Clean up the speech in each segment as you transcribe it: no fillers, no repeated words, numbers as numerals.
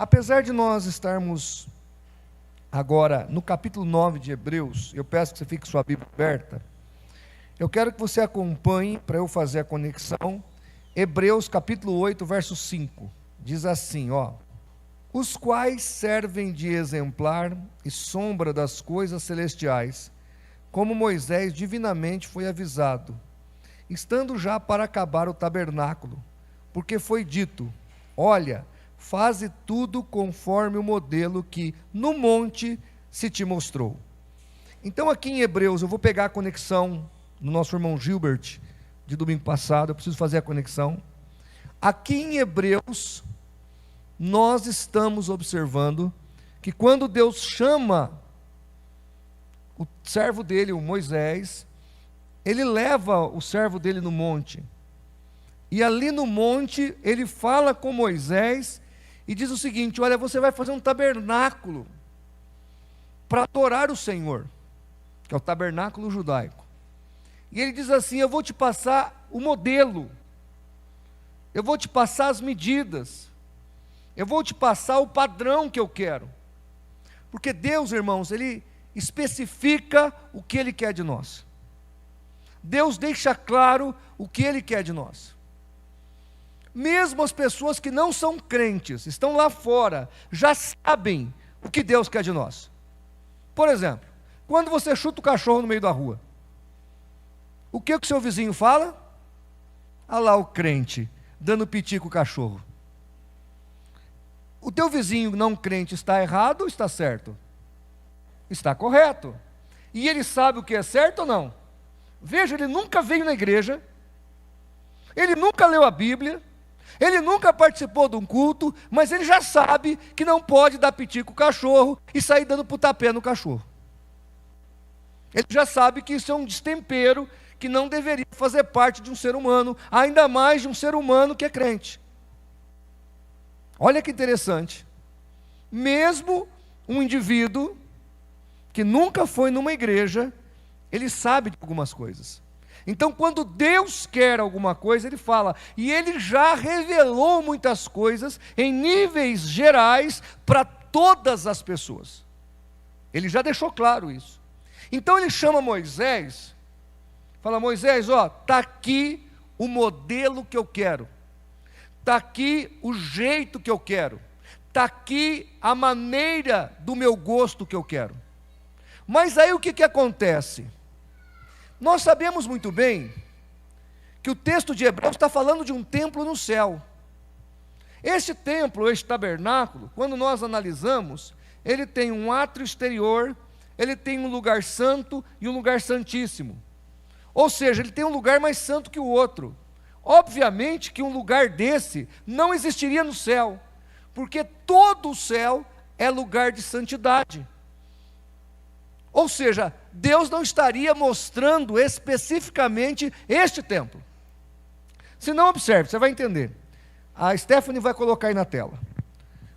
Apesar de nós estarmos agora no capítulo 9 de Hebreus, eu peço que você fique com sua Bíblia aberta, eu quero que você acompanhe, para eu fazer a conexão, Hebreus capítulo 8, verso 5, diz assim, os quais servem de exemplar e sombra das coisas celestiais, como Moisés divinamente foi avisado, estando já para acabar o tabernáculo, porque foi dito, olha, faze tudo conforme o modelo que no monte se te mostrou. Então aqui em Hebreus, eu vou pegar a conexão do nosso irmão Gilbert, de domingo passado, eu preciso fazer a conexão. Aqui em Hebreus, nós estamos observando que quando Deus chama o servo dele, o Moisés, ele leva o servo dele no monte, e ali no monte, ele fala com Moisés, e diz o seguinte, olha, você vai fazer um tabernáculo, para adorar o Senhor, que é o tabernáculo judaico, e ele diz assim, eu vou te passar o modelo, eu vou te passar as medidas, eu vou te passar o padrão que eu quero, porque Deus, irmãos, Ele especifica o que Ele quer de nós, Deus deixa claro o que Ele quer de nós, mesmo as pessoas que não são crentes, estão lá fora, já sabem o que Deus quer de nós. Por exemplo, quando você chuta o cachorro no meio da rua, o que o seu vizinho fala? Ah lá o crente, dando piti com o cachorro. O teu vizinho não crente está errado ou está certo? Está correto. E ele sabe o que é certo ou não? Veja, ele nunca veio na igreja, ele nunca leu a Bíblia, ele nunca participou de um culto, mas ele já sabe que não pode dar piti com o cachorro e sair dando pontapé no cachorro. Ele já sabe que isso é um destempero que não deveria fazer parte de um ser humano, ainda mais de um ser humano que é crente. Olha que interessante, mesmo um indivíduo que nunca foi numa igreja, ele sabe de algumas coisas. Então quando Deus quer alguma coisa, Ele fala, e Ele já revelou muitas coisas em níveis gerais para todas as pessoas. Ele já deixou claro isso. Então Ele chama Moisés, fala, Moisés, está aqui o modelo que eu quero, está aqui o jeito que eu quero, está aqui a maneira do meu gosto que eu quero. Mas aí o que acontece? Nós sabemos muito bem que o texto de Hebreus está falando de um templo no céu. Este templo, este tabernáculo, quando nós analisamos, ele tem um átrio exterior, ele tem um lugar santo e um lugar santíssimo. Ou seja, ele tem um lugar mais santo que o outro. Obviamente que um lugar desse não existiria no céu, porque todo o céu é lugar de santidade. Ou seja, Deus não estaria mostrando especificamente este templo. Se não, observe, você vai entender. A Stephanie vai colocar aí na tela.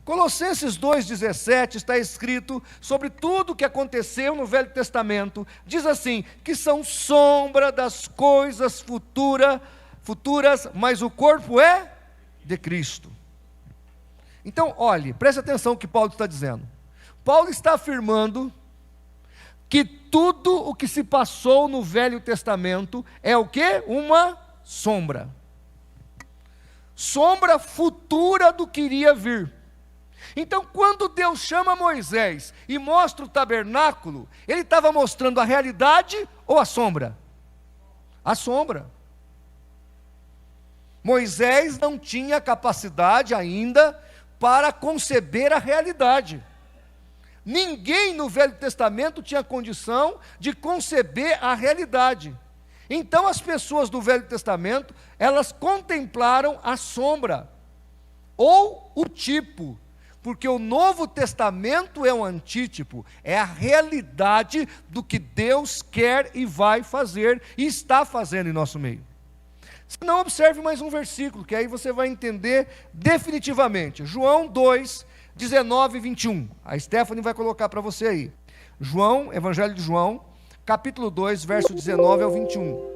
Colossenses 2,17 está escrito sobre tudo o que aconteceu no Velho Testamento. Diz assim, que são sombra das coisas futuras, mas o corpo é de Cristo. Então, olhe, preste atenção no que Paulo está dizendo. Paulo está afirmando que tudo o que se passou no Velho Testamento é o quê? Uma sombra. Sombra futura do que iria vir. Então, quando Deus chama Moisés e mostra o tabernáculo, Ele estava mostrando a realidade ou a sombra? A sombra. Moisés não tinha capacidade ainda para conceber a realidade. Ninguém no Velho Testamento tinha condição de conceber a realidade. Então as pessoas do Velho Testamento, elas contemplaram a sombra, ou o tipo, porque o Novo Testamento é um antítipo, é a realidade do que Deus quer e vai fazer, e está fazendo em nosso meio. Se não, observe mais um versículo, que aí você vai entender definitivamente. João 2, 19 e 21. A Stephanie vai colocar para você aí. Evangelho de João, capítulo 2, verso 19 ao 21.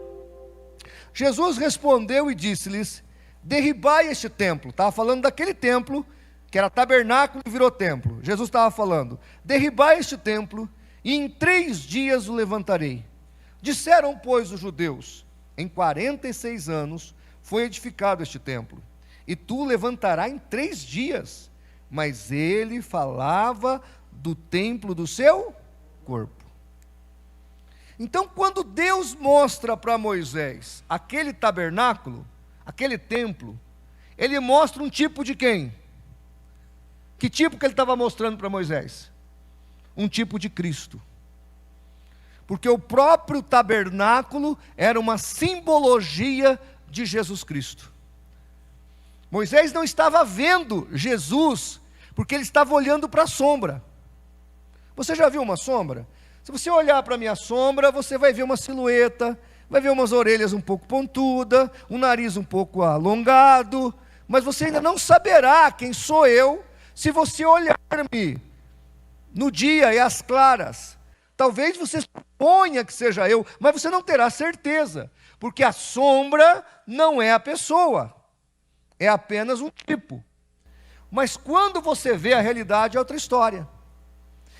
Jesus respondeu e disse-lhes, derribai este templo. Estava falando daquele templo que era tabernáculo e virou templo. Jesus estava falando: derribai este templo, e em 3 dias o levantarei. Disseram, pois, os judeus: em 46 anos foi edificado este templo, e tu o levantarás em 3 dias. Mas ele falava do templo do seu corpo. Então, quando Deus mostra para Moisés aquele tabernáculo, aquele templo, ele mostra um tipo de quem? Que tipo que ele estava mostrando para Moisés? Um tipo de Cristo. Porque o próprio tabernáculo era uma simbologia de Jesus Cristo. Moisés não estava vendo Jesus, porque ele estava olhando para a sombra. Você já viu uma sombra? Se você olhar para a minha sombra, você vai ver uma silhueta, vai ver umas orelhas um pouco pontudas, um nariz um pouco alongado, mas você ainda não saberá quem sou eu, se você olhar-me no dia e às claras. Talvez você suponha que seja eu, mas você não terá certeza, porque a sombra não é a pessoa, é apenas um tipo. Mas quando você vê a realidade, é outra história.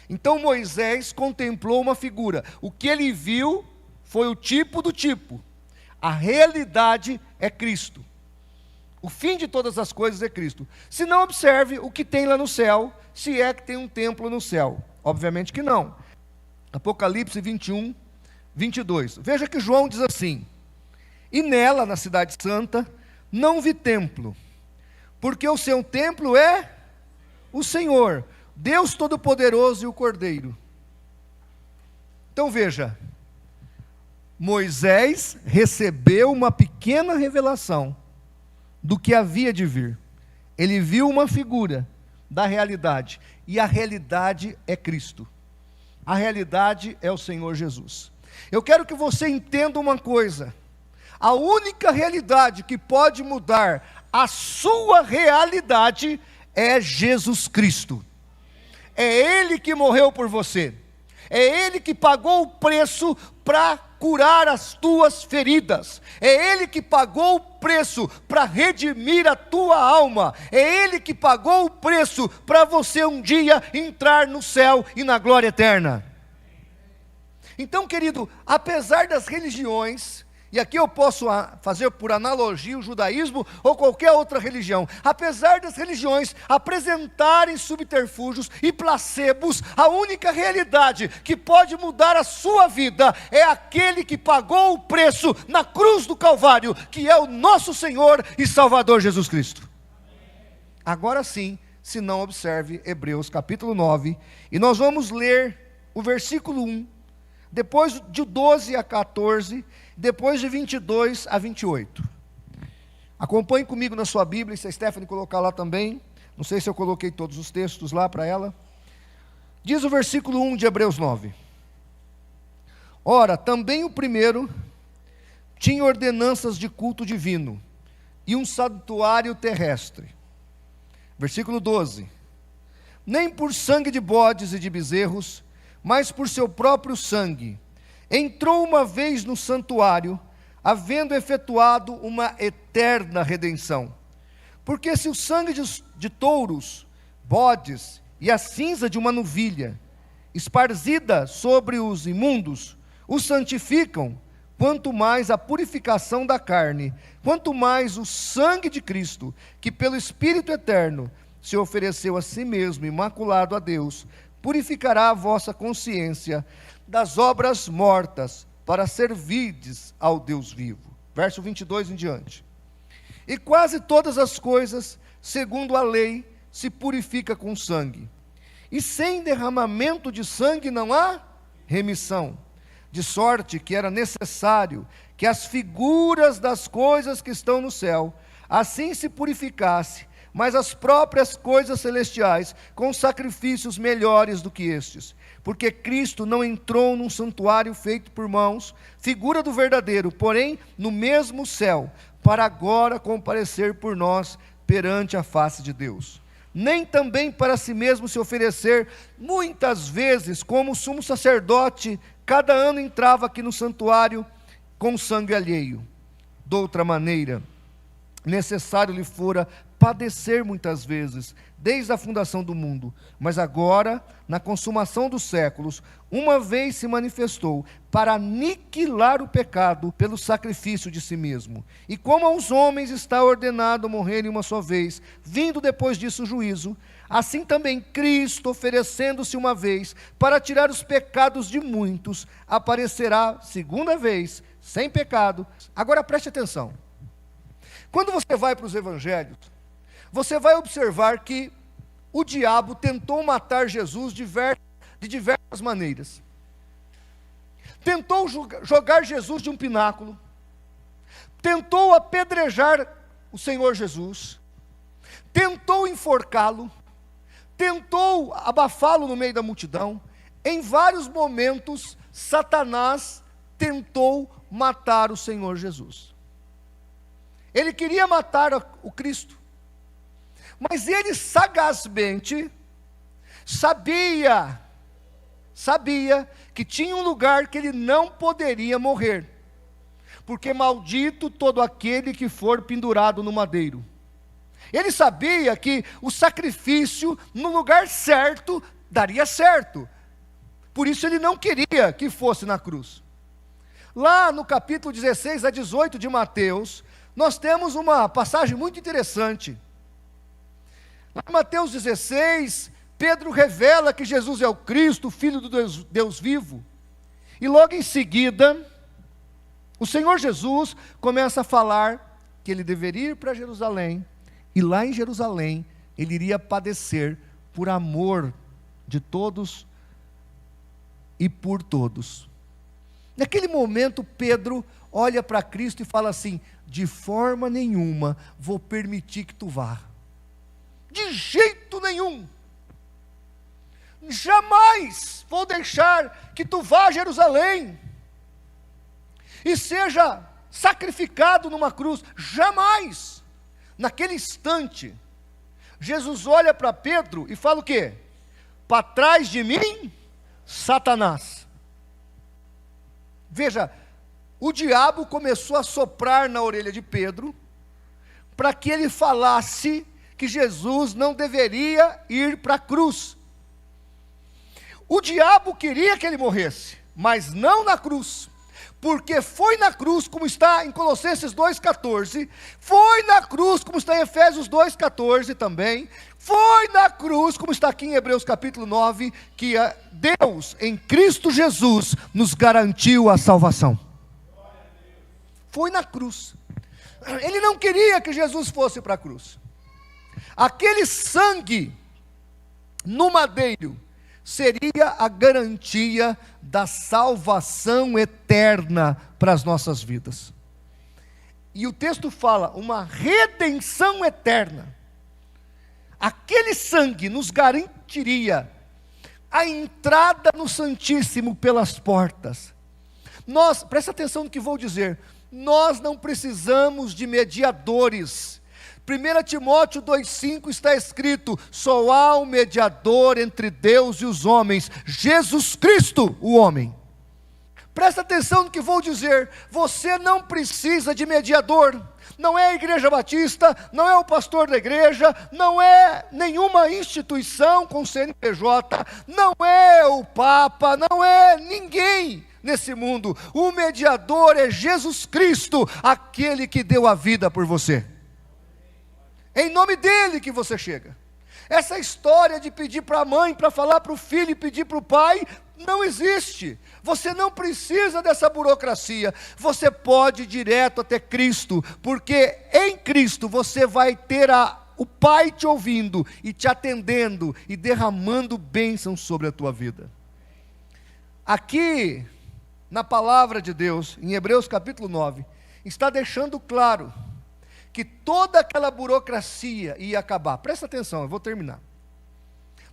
Então Moisés contemplou uma figura. O que ele viu foi o tipo do tipo. A realidade é Cristo. O fim de todas as coisas é Cristo. Se não, observe o que tem lá no céu, se é que tem um templo no céu. Obviamente que não. Apocalipse 21, 22. Veja que João diz assim: e nela, na cidade santa, não vi templo, porque o seu templo é o Senhor, Deus Todo-Poderoso e o Cordeiro. Então veja, Moisés recebeu uma pequena revelação do que havia de vir. Ele viu uma figura da realidade, e a realidade é Cristo. A realidade é o Senhor Jesus. Eu quero que você entenda uma coisa: a única realidade que pode mudar a sua realidade é Jesus Cristo. É Ele que morreu por você. É Ele que pagou o preço para curar as tuas feridas. É Ele que pagou o preço para redimir a tua alma. É Ele que pagou o preço para você um dia entrar no céu e na glória eterna. Então, querido, apesar das religiões, e aqui eu posso fazer por analogia o judaísmo ou qualquer outra religião, apesar das religiões apresentarem subterfúgios e placebos, a única realidade que pode mudar a sua vida é aquele que pagou o preço na cruz do Calvário, que é o nosso Senhor e Salvador Jesus Cristo. Agora sim, se não, observe Hebreus capítulo 9, e nós vamos ler o versículo 1, depois de 12 a 14, depois de 22 a 28. Acompanhe comigo na sua Bíblia, e se a Stephanie colocar lá também, não sei se eu coloquei todos os textos lá para ela. Diz o versículo 1 de Hebreus 9: ora, também o primeiro tinha ordenanças de culto divino, e um santuário terrestre. Versículo 12: nem por sangue de bodes e de bezerros, mas por seu próprio sangue, entrou uma vez no santuário, havendo efetuado uma eterna redenção. Porque se o sangue de touros, bodes e a cinza de uma novilha, esparzida sobre os imundos, os santificam, quanto mais a purificação da carne, quanto mais o sangue de Cristo, que pelo Espírito eterno se ofereceu a si mesmo, imaculado a Deus, purificará a vossa consciência das obras mortas, para servirdes ao Deus vivo. Verso 22 em diante. E quase todas as coisas, segundo a lei, se purifica com sangue. E sem derramamento de sangue não há remissão. De sorte que era necessário que as figuras das coisas que estão no céu, assim se purificasse, mas as próprias coisas celestiais, com sacrifícios melhores do que estes. Porque Cristo não entrou num santuário feito por mãos, figura do verdadeiro, porém no mesmo céu, para agora comparecer por nós perante a face de Deus. Nem também para si mesmo se oferecer, muitas vezes, como o sumo sacerdote, cada ano entrava aqui no santuário com sangue alheio. De outra maneira, necessário lhe fora padecer muitas vezes, desde a fundação do mundo, mas agora, na consumação dos séculos, uma vez se manifestou para aniquilar o pecado pelo sacrifício de si mesmo. E como aos homens está ordenado morrerem uma só vez, vindo depois disso o juízo, assim também Cristo, oferecendo-se uma vez para tirar os pecados de muitos, aparecerá segunda vez, sem pecado. Agora preste atenção. Quando você vai para os evangelhos, você vai observar que o diabo tentou matar Jesus de diversas maneiras. Tentou jogar Jesus de um pináculo, tentou apedrejar o Senhor Jesus, tentou enforcá-lo, tentou abafá-lo no meio da multidão. Em vários momentos, Satanás tentou matar o Senhor Jesus. Ele queria matar o Cristo, mas ele sagazmente sabia que tinha um lugar que ele não poderia morrer, porque maldito todo aquele que for pendurado no madeiro. Ele sabia que o sacrifício no lugar certo daria certo, por isso ele não queria que fosse na cruz. Lá no capítulo 16 a 18 de Mateus, nós temos uma passagem muito interessante. Lá em Mateus 16, Pedro revela que Jesus é o Cristo, o Filho do Deus vivo. E logo em seguida, o Senhor Jesus começa a falar que ele deveria ir para Jerusalém, e lá em Jerusalém, ele iria padecer por amor de todos e por todos. Naquele momento, Pedro olha para Cristo e fala assim: de forma nenhuma vou permitir que tu vá. De jeito nenhum. Jamais vou deixar que tu vá a Jerusalém e seja sacrificado numa cruz. Jamais. Naquele instante, Jesus olha para Pedro e fala o quê? Para trás de mim, Satanás. Veja, o diabo começou a soprar na orelha de Pedro, para que ele falasse que Jesus não deveria ir para a cruz. O diabo queria que ele morresse, mas não na cruz, porque foi na cruz, como está em Colossenses 2,14, foi na cruz, como está em Efésios 2,14 também, foi na cruz, como está aqui em Hebreus capítulo 9, que Deus, em Cristo Jesus, nos garantiu a salvação. Foi na cruz. Ele não queria que Jesus fosse para a cruz. Aquele sangue no madeiro seria a garantia da salvação eterna para as nossas vidas. E o texto fala, uma redenção eterna. Aquele sangue nos garantiria a entrada no Santíssimo pelas portas. Presta atenção no que vou dizer, nós não precisamos de mediadores. 1 Timóteo 2,5 está escrito: só há um mediador entre Deus e os homens, Jesus Cristo, o homem. Presta atenção no que vou dizer, você não precisa de mediador. Não é a Igreja Batista, não é o pastor da igreja, não é nenhuma instituição com CNPJ, não é o Papa, não é ninguém nesse mundo. O mediador é Jesus Cristo, aquele que deu a vida por você. Em nome dele que você chega. Essa história de pedir para a mãe, para falar para o filho e pedir para o pai, não existe. Você não precisa dessa burocracia. Você pode ir direto até Cristo, porque em Cristo você vai ter o Pai te ouvindo e te atendendo e derramando bênçãos sobre a tua vida. Aqui, na palavra de Deus, em Hebreus capítulo 9, está deixando claro que toda aquela burocracia ia acabar. Presta atenção, eu vou terminar.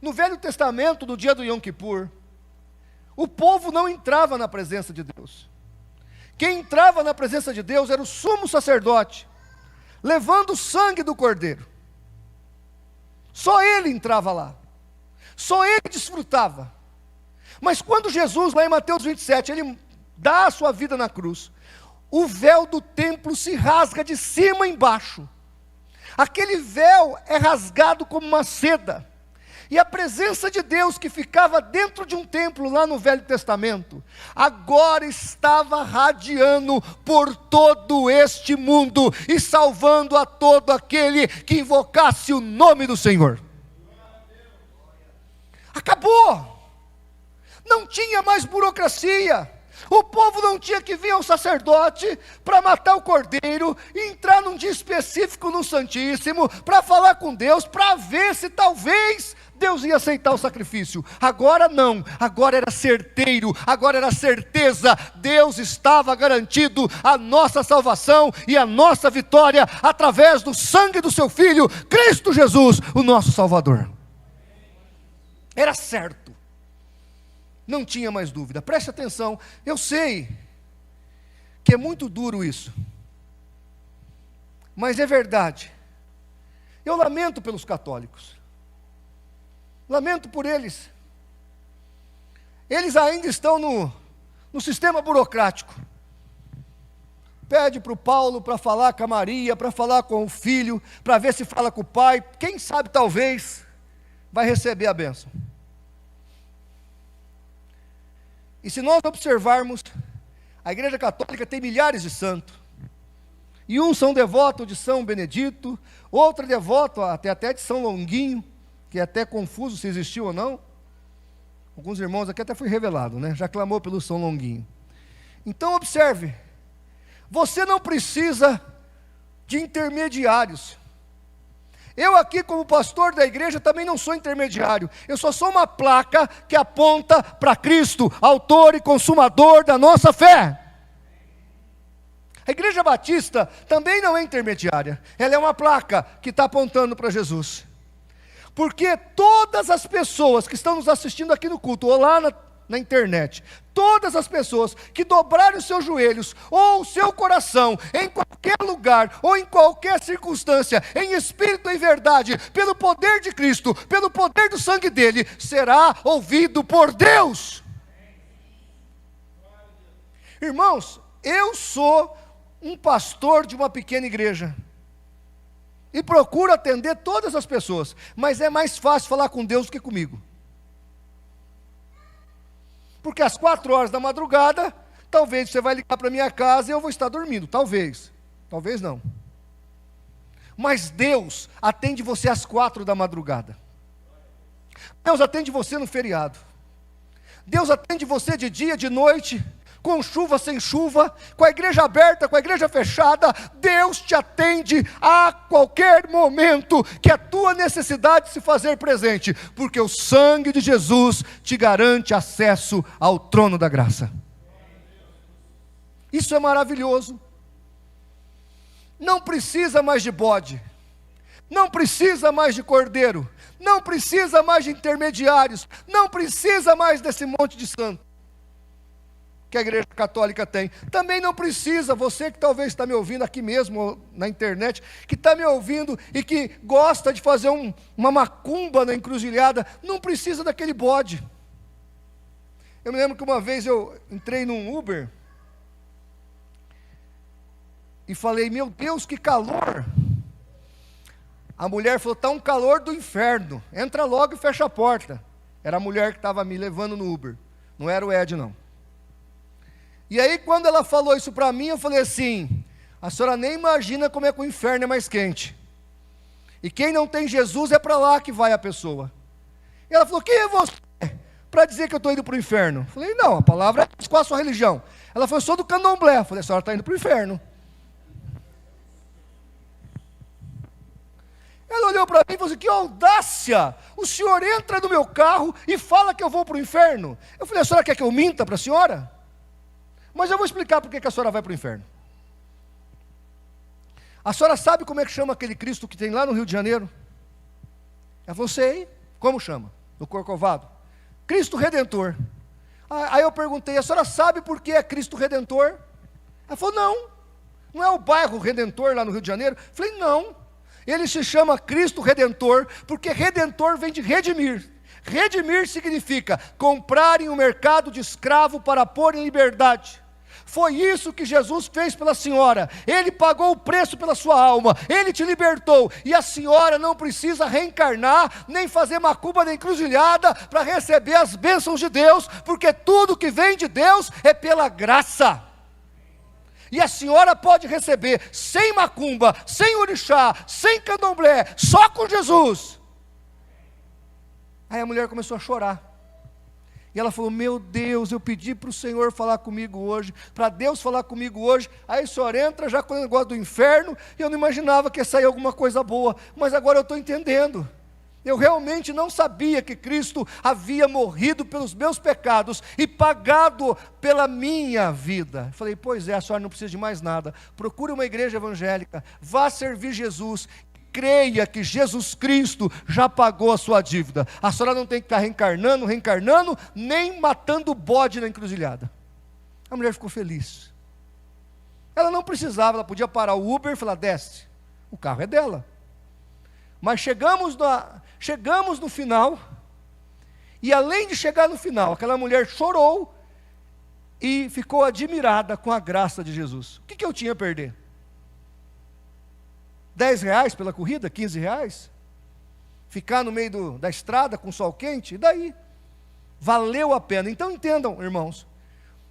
No Velho Testamento, no dia do Yom Kippur, o povo não entrava na presença de Deus. Quem entrava na presença de Deus era o sumo sacerdote, levando o sangue do cordeiro. Só ele entrava lá. Só ele desfrutava. Mas quando Jesus, lá em Mateus 27, ele dá a sua vida na cruz, o véu do templo se rasga de cima a embaixo. Aquele véu é rasgado como uma seda. E a presença de Deus que ficava dentro de um templo lá no Velho Testamento, agora estava radiando por todo este mundo e salvando a todo aquele que invocasse o nome do Senhor. Acabou. Não tinha mais burocracia. O povo não tinha que vir ao sacerdote para matar o cordeiro, e entrar num dia específico no Santíssimo, para falar com Deus, para ver se talvez Deus ia aceitar o sacrifício. Agora não, agora era certeiro, agora era certeza. Deus estava garantido a nossa salvação e a nossa vitória, através do sangue do seu Filho, Cristo Jesus, o nosso Salvador. Era certo. Não tinha mais dúvida. Preste atenção, eu sei que é muito duro isso, mas é verdade. Eu lamento pelos católicos, lamento por eles. Eles ainda estão no sistema burocrático. Pede para o Paulo para falar com a Maria, para falar com o filho, para ver se fala com o pai. Quem sabe talvez vai receber a bênção. E se nós observarmos, a Igreja Católica tem milhares de santos. E uns são devotos de São Benedito, outro é devoto até de São Longuinho, que é até confuso se existiu ou não. Alguns irmãos aqui até foi revelado, né? Já clamou pelo São Longuinho. Então observe, você não precisa de intermediários. Eu aqui como pastor da igreja também não sou intermediário, eu só sou uma placa que aponta para Cristo, autor e consumador da nossa fé. A Igreja Batista também não é intermediária, ela é uma placa que está apontando para Jesus. Porque todas as pessoas que estão nos assistindo aqui no culto, ou lá na internet, todas as pessoas que dobrarem os seus joelhos, ou o seu coração, em qualquer lugar, ou em qualquer circunstância, em espírito e em verdade, pelo poder de Cristo, pelo poder do sangue dele, será ouvido por Deus. Irmãos, eu sou um pastor de uma pequena igreja, e procuro atender todas as pessoas, mas é mais fácil falar com Deus do que comigo. Porque às 4 horas da madrugada, talvez você vai ligar para minha casa e eu vou estar dormindo, talvez não. Mas Deus atende você às 4 da madrugada. Deus atende você no feriado. Deus atende você de dia, de noite, com chuva, sem chuva, com a igreja aberta, com a igreja fechada. Deus te atende a qualquer momento que a tua necessidade se fazer presente, porque o sangue de Jesus te garante acesso ao trono da graça. Isso é maravilhoso. Não precisa mais de bode, não precisa mais de cordeiro, não precisa mais de intermediários, não precisa mais desse monte de santo que a Igreja Católica tem. Também não precisa, você que talvez está me ouvindo aqui mesmo, na internet, que está me ouvindo e que gosta de fazer uma macumba na encruzilhada, não precisa daquele bode. Eu me lembro que uma vez eu entrei num Uber e falei, meu Deus, que calor. A mulher falou, está um calor do inferno, entra logo e fecha a porta. Era a mulher que estava me levando no Uber, não era o Ed não. E aí quando ela falou isso para mim, eu falei assim, a senhora nem imagina como é que o inferno é mais quente. E quem não tem Jesus é para lá que vai a pessoa. E ela falou, quem é você para dizer que eu estou indo para o inferno? Eu falei, não, a palavra é, qual a sua religião? Ela falou, eu sou do candomblé. Eu falei, a senhora está indo para o inferno. Ela olhou para mim e falou assim, que audácia, o senhor entra no meu carro e fala que eu vou para o inferno. Eu falei, a senhora quer que eu minta para a senhora? Mas eu vou explicar por que a senhora vai para o inferno. A senhora sabe como é que chama aquele Cristo que tem lá no Rio de Janeiro? É você aí? Como chama? No Corcovado? Cristo Redentor. Aí eu perguntei, a senhora sabe por que é Cristo Redentor? Ela falou, não é o bairro Redentor lá no Rio de Janeiro? Eu falei, não, ele se chama Cristo Redentor, porque Redentor vem de redimir. Redimir significa comprar em um mercado de escravo para pôr em liberdade. Foi isso que Jesus fez pela senhora. Ele pagou o preço pela sua alma, Ele te libertou, e a senhora não precisa reencarnar, nem fazer macumba nem encruzilhada para receber as bênçãos de Deus, porque tudo que vem de Deus é pela graça. E a senhora pode receber sem macumba, sem orixá, sem candomblé, só com Jesus. Aí a mulher começou a chorar. E ela falou: meu Deus, eu pedi para o Senhor falar comigo hoje, para Deus falar comigo hoje. Aí o Senhor entra já com o negócio do inferno, e eu não imaginava que ia sair alguma coisa boa, mas agora eu estou entendendo. Eu realmente não sabia que Cristo havia morrido pelos meus pecados e pagado pela minha vida. Falei: pois é, a senhora não precisa de mais nada. Procure uma igreja evangélica, vá servir Jesus, creia que Jesus Cristo já pagou a sua dívida. A senhora não tem que estar reencarnando, nem matando bode na encruzilhada. A mulher ficou feliz. Ela não precisava, ela podia parar o Uber e falar: desce, o carro é dela. Mas chegamos no final, e além de chegar no final, aquela mulher chorou e ficou admirada com a graça de Jesus. O que eu tinha a perder? R$10 pela corrida? R$15? Ficar no meio da estrada com sol quente? E daí? Valeu a pena. Então entendam, irmãos,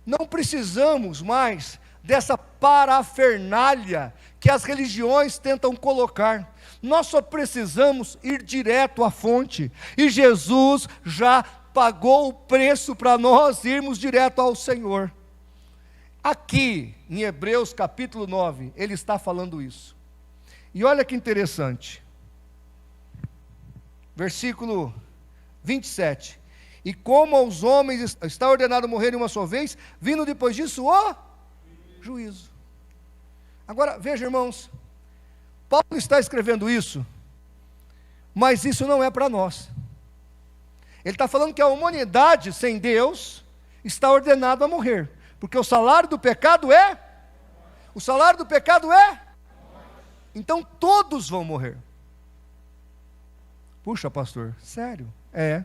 não precisamos mais dessa parafernália que as religiões tentam colocar. Nós só precisamos ir direto à fonte, e Jesus já pagou o preço para nós irmos direto ao Senhor. Aqui, em Hebreus capítulo 9, ele está falando isso. E olha que interessante, versículo 27, e como aos homens está ordenado morrerem uma só vez, vindo depois disso o juízo. Agora, veja, irmãos, Paulo está escrevendo isso, mas isso não é para nós. Ele está falando que a humanidade sem Deus está ordenada a morrer, porque o salário do pecado é? O salário do pecado é? Então todos vão morrer. Puxa, pastor, sério? É,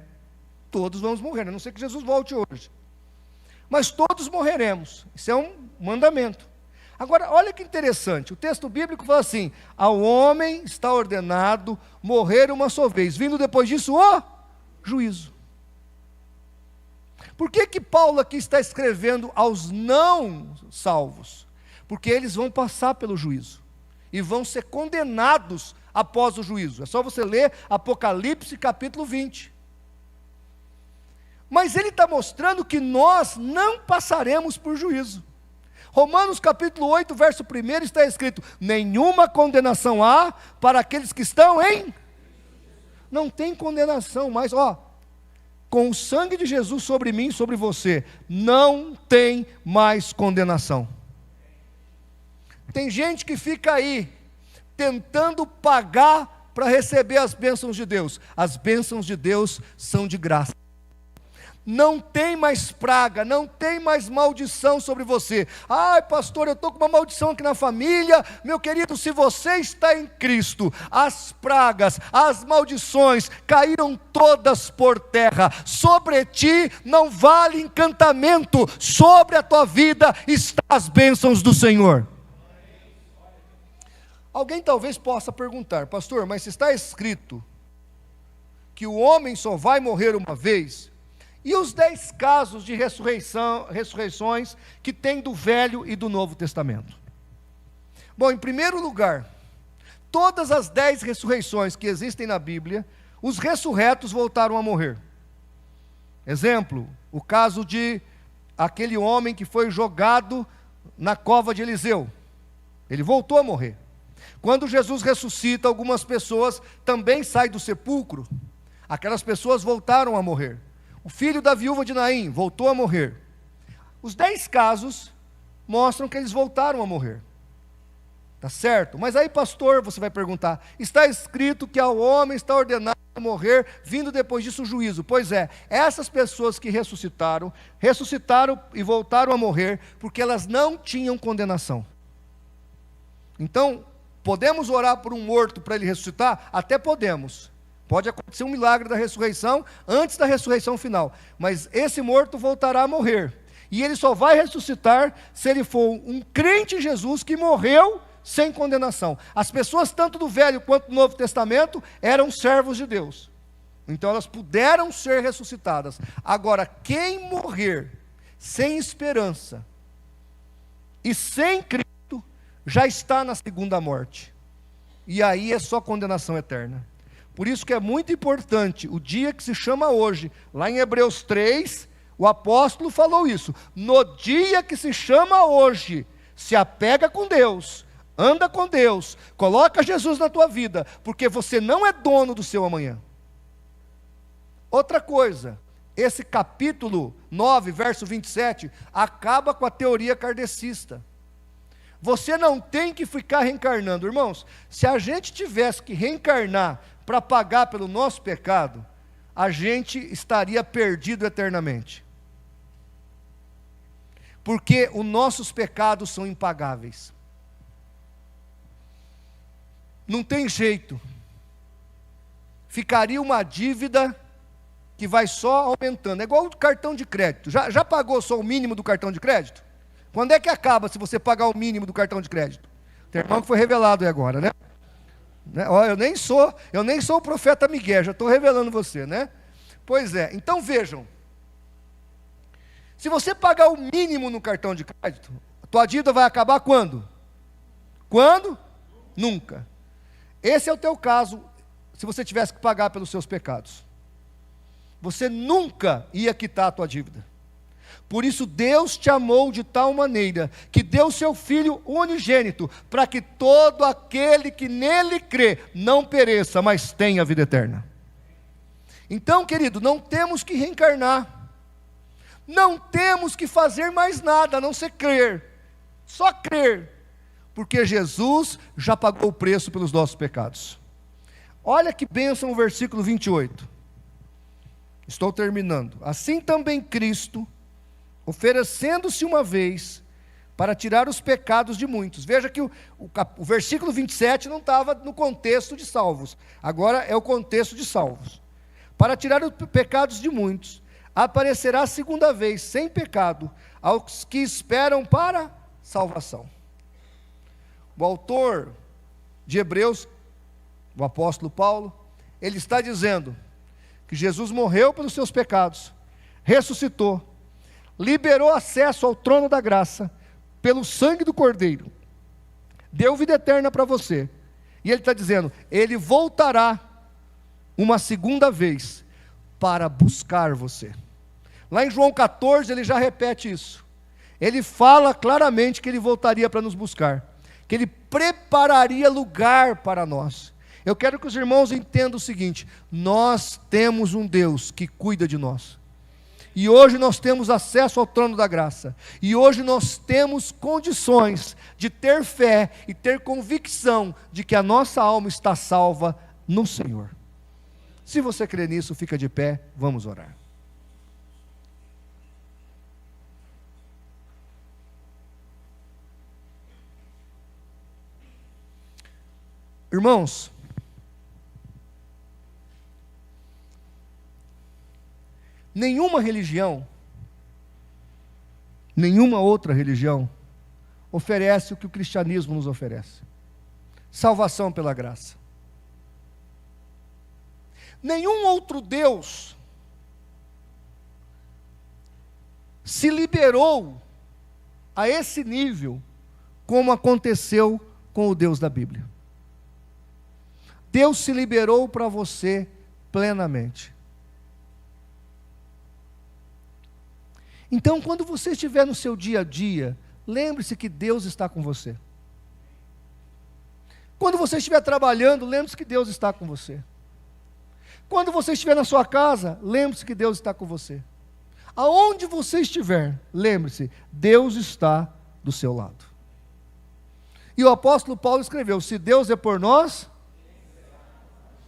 todos vamos morrer, a não ser que Jesus volte hoje. Mas todos morreremos, isso é um mandamento. Agora, olha que interessante, o texto bíblico fala assim: ao homem está ordenado morrer uma só vez, vindo depois disso o juízo. Por que Paulo aqui está escrevendo aos não salvos? Porque eles vão passar pelo juízo, e vão ser condenados após o juízo. É só você ler Apocalipse capítulo 20. Mas ele está mostrando que nós não passaremos por juízo. Romanos capítulo 8, verso 1 está escrito: nenhuma condenação há para aqueles que estão em... Não tem condenação, mas com o sangue de Jesus sobre mim e sobre você, não tem mais condenação. Tem gente que fica aí, tentando pagar para receber as bênçãos de Deus. As bênçãos de Deus são de graça. Não tem mais praga, não tem mais maldição sobre você. Ai, pastor, eu estou com uma maldição aqui na família. Meu querido, se você está em Cristo, as pragas, as maldições caíram todas por terra. Sobre ti não vale encantamento, sobre a tua vida estão as bênçãos do Senhor. Alguém talvez possa perguntar: pastor, mas se está escrito que o homem só vai morrer uma vez, e os 10 casos de ressurreições que tem do Velho e do Novo Testamento? Bom, em primeiro lugar, todas as 10 ressurreições que existem na Bíblia, os ressurretos voltaram a morrer. Exemplo, o caso de aquele homem que foi jogado na cova de Eliseu. Ele voltou a morrer. Quando Jesus ressuscita, algumas pessoas também saem do sepulcro. Aquelas pessoas voltaram a morrer. O filho da viúva de Naim voltou a morrer. Os 10 casos mostram que eles voltaram a morrer. Tá certo? Mas aí, pastor, você vai perguntar: está escrito que ao homem está ordenado a morrer, vindo depois disso o juízo. Pois é, essas pessoas que ressuscitaram e voltaram a morrer, porque elas não tinham condenação. Então, podemos orar por um morto para ele ressuscitar? Até podemos. Pode acontecer um milagre da ressurreição antes da ressurreição final. Mas esse morto voltará a morrer. E ele só vai ressuscitar se ele for um crente em Jesus que morreu sem condenação. As pessoas, tanto do Velho quanto do Novo Testamento, eram servos de Deus. Então elas puderam ser ressuscitadas. Agora, quem morrer sem esperança e sem Cristo, já está na segunda morte. E aí é só condenação eterna. Por isso que é muito importante, o dia que se chama hoje, lá em Hebreus 3, o apóstolo falou isso. No dia que se chama hoje, se apega com Deus, anda com Deus, coloca Jesus na tua vida, porque você não é dono do seu amanhã. Outra coisa, esse capítulo 9, verso 27, acaba com a teoria kardecista. Você não tem que ficar reencarnando. Irmãos, se a gente tivesse que reencarnar para pagar pelo nosso pecado, a gente estaria perdido eternamente. Porque os nossos pecados são impagáveis. Não tem jeito. Ficaria uma dívida que vai só aumentando. É igual o cartão de crédito. Já pagou só o mínimo do cartão de crédito? Quando é que acaba se você pagar o mínimo do cartão de crédito? Tem irmão que foi revelado aí agora, né? Ó, eu nem sou o profeta Miguel, já estou revelando você, né? Pois é, então vejam. Se você pagar o mínimo no cartão de crédito, a tua dívida vai acabar quando? Quando? Nunca. Esse é o teu caso, se você tivesse que pagar pelos seus pecados. Você nunca ia quitar a tua dívida. Por isso Deus te amou de tal maneira, que deu seu Filho unigênito, para que todo aquele que nele crê, não pereça, mas tenha vida eterna. Então, querido, não temos que reencarnar, não temos que fazer mais nada, a não ser crer, só crer, porque Jesus já pagou o preço pelos nossos pecados. Olha que bênção o versículo 28, estou terminando. Assim também Cristo, oferecendo-se uma vez para tirar os pecados de muitos. Veja que o versículo 27 não estava no contexto de salvos, agora é o contexto de salvos. Para tirar os pecados de muitos, aparecerá a segunda vez, sem pecado, aos que esperam para salvação. O autor de Hebreus, o apóstolo Paulo, ele está dizendo que Jesus morreu pelos seus pecados, ressuscitou, liberou acesso ao trono da graça, pelo sangue do Cordeiro, deu vida eterna para você, e ele está dizendo, ele voltará uma segunda vez, para buscar você. Lá em João 14, ele já repete isso, ele fala claramente que ele voltaria para nos buscar, que ele prepararia lugar para nós. Eu quero que os irmãos entendam o seguinte, nós temos um Deus que cuida de nós, e hoje nós temos acesso ao trono da graça, e hoje nós temos condições de ter fé e ter convicção de que a nossa alma está salva no Senhor. Se você crê nisso, fica de pé, vamos orar. Irmãos, nenhuma religião, nenhuma outra religião oferece o que o cristianismo nos oferece: salvação pela graça. Nenhum outro Deus se liberou a esse nível como aconteceu com o Deus da Bíblia. Deus se liberou para você plenamente. Então, quando você estiver no seu dia a dia, lembre-se que Deus está com você. Quando você estiver trabalhando, lembre-se que Deus está com você. Quando você estiver na sua casa, lembre-se que Deus está com você. Aonde você estiver, lembre-se, Deus está do seu lado. E o apóstolo Paulo escreveu, se Deus é por nós,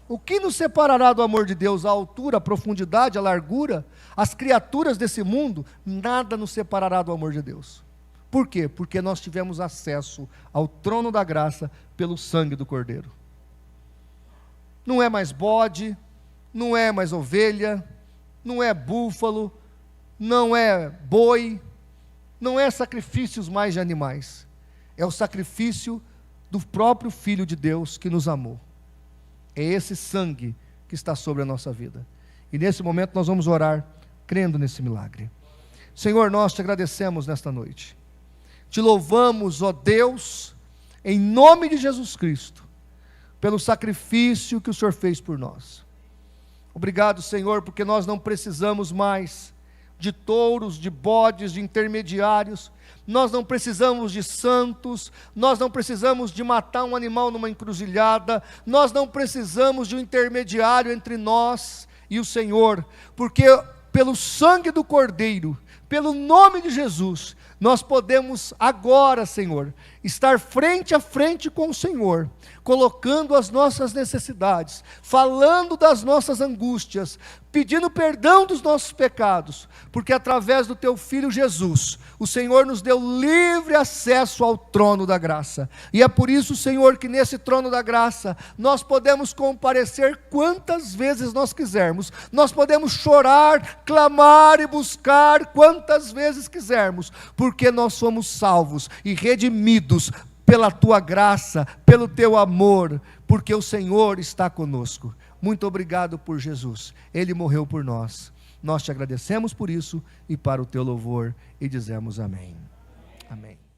o que nos separará do amor de Deus? A altura, a profundidade, a largura, as criaturas desse mundo? Nada nos separará do amor de Deus. Por quê? Porque nós tivemos acesso ao trono da graça pelo sangue do Cordeiro. Não é mais bode, não é mais ovelha, não é búfalo, não é boi, não é sacrifícios mais de animais, é o sacrifício do próprio Filho de Deus que nos amou. É esse sangue que está sobre a nossa vida. E nesse momento nós vamos orar, crendo nesse milagre. Senhor, nós te agradecemos nesta noite. Te louvamos, ó Deus, em nome de Jesus Cristo, pelo sacrifício que o Senhor fez por nós. Obrigado, Senhor, porque nós não precisamos mais de touros, de bodes, de intermediários. Nós não precisamos de santos, nós não precisamos de matar um animal numa encruzilhada, nós não precisamos de um intermediário entre nós e o Senhor, porque pelo sangue do Cordeiro, pelo nome de Jesus, nós podemos agora, Senhor, estar frente a frente com o Senhor, colocando as nossas necessidades, falando das nossas angústias, pedindo perdão dos nossos pecados, porque através do Teu Filho Jesus, o Senhor nos deu livre acesso ao trono da graça, e é por isso, Senhor, que nesse trono da graça, nós podemos comparecer quantas vezes nós quisermos, nós podemos chorar, clamar e buscar quantas vezes quisermos, porque nós somos salvos e redimidos pela Tua graça, pelo Teu amor, porque o Senhor está conosco. Muito obrigado por Jesus, Ele morreu por nós. Nós te agradecemos por isso e para o Teu louvor, e dizemos amém. Amém.